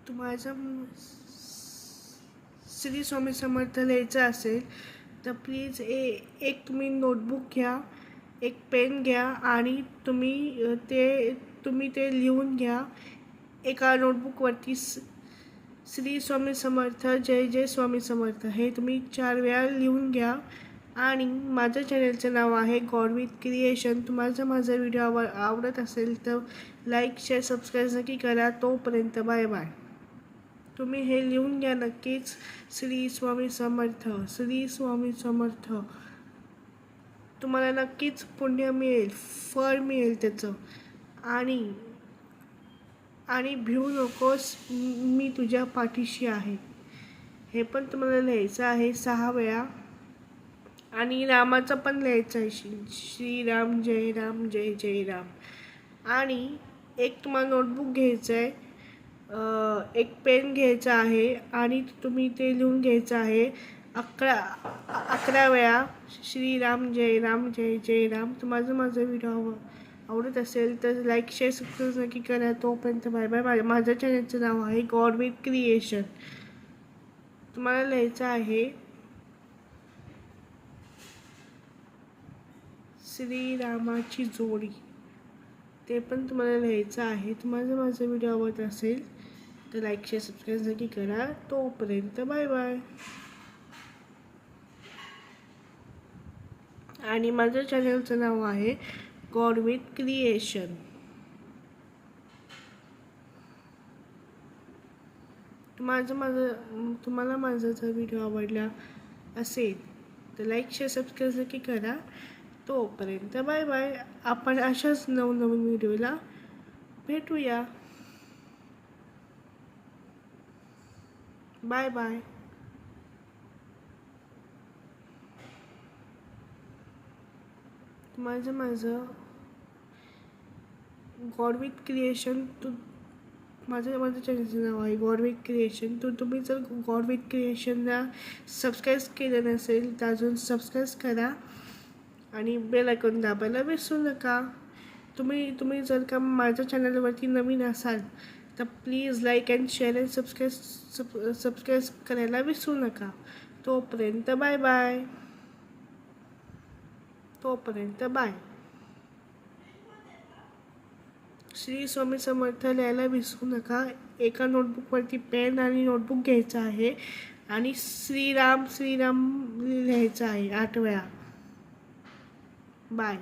तुम्हाला श्री स्वामी समर्थ लिहायचं असेल तर प्लीज एक तुम्ही नोटबुक घ्या, एक पेन घ्या आणि तुम्ही ते लिहून घ्या. एका नोटबुकवरती श्री स्वामी समर्थ, जय जय स्वामी समर्थ हे तुम्ही 4 वेळा लिहून घ्या. आणि माझ्या चॅनलचं नाव आहे गॉड विथ क्रिएशन. तुम्हाला माझा व्हिडिओ आवडत असेल तर लाईक, शेअर, सबस्क्राईब नक्की करा. तोपर्यंत बाय बाय. तुम्ही हे लिहून घ्या नक्कीच. श्री स्वामी समर्थ, श्री स्वामी समर्थ. तुम्हाला नक्कीच पुण्य मिळेल, फळ मिळेल त्याचं. आणि भिवू नकोस, मी तुझ्या पाठीशी आहे. हे पण तुम्हाला लिहायचं आहे 6 वेळा. आणि रामाचं पण लिहायचं आहे, श्रीराम जय राम जय जय राम. आणि एक तुम्हाला नोटबुक घ्यायचं आहे, एक पेन घ्यायचा आहे आणि तुम्ही ते लिहून घ्यायचं आहे 11 वेळा श्रीराम जय राम जय जय राम. तुम्हाला माझा व्हिडिओ आवडत असेल तर लाईक, शेअर, सबस्क्राईब नक्की करा. तोपर्यंत बाय बाय. माझ्या चॅनलचं नाव आहे गॉड विथ क्रिएशन. तुम्हाला लिहायचं आहे श्रीरामाची जोडी. ते पण तुम्हाला लिहायचं आहे. तुम्हाला माझा व्हिडिओ आवडत असेल तर लाईक, शेअर, सबस्क्राईब नक्की करा. तोपर्यंत बाय बाय. आणि माझ्या चॅनलचं नाव आहे गॉड विथ क्रिएशन. तुम्हाला माझा जर व्हिडिओ आवडला असेल तर लाईक, शेअर, सबस्क्राईब नक्की करा. तोपर्यंत बाय बाय. आपण अशाच नवनवीन व्हिडिओला भेटूया. Bye bye. माझं गॉड विथ क्रिएशन माझं चॅनलचं नाव आहे गॉड विथ क्रिएशन. तुम्ही जर गॉड विथ क्रिएशनला सबस्क्राईब केलं नसेल तर अजून सबस्क्राईब करा आणि बेल आयकॉन दाबायला विसरू नका. तुम्ही जर का माझ्या चॅनलवरती नवीन असाल तर please like and share and subscribe करायला विसरू नका. तोपर्यंत बाय बाय. तोपर्यंत बाय. श्री स्वामी समर्थ लिहायला विसरू नका. एका नोटबुकवरती पेन आणि नोटबुक घ्यायचं आहे आणि श्रीराम श्रीराम लिहायचं आहे 8 वेळा. बाय.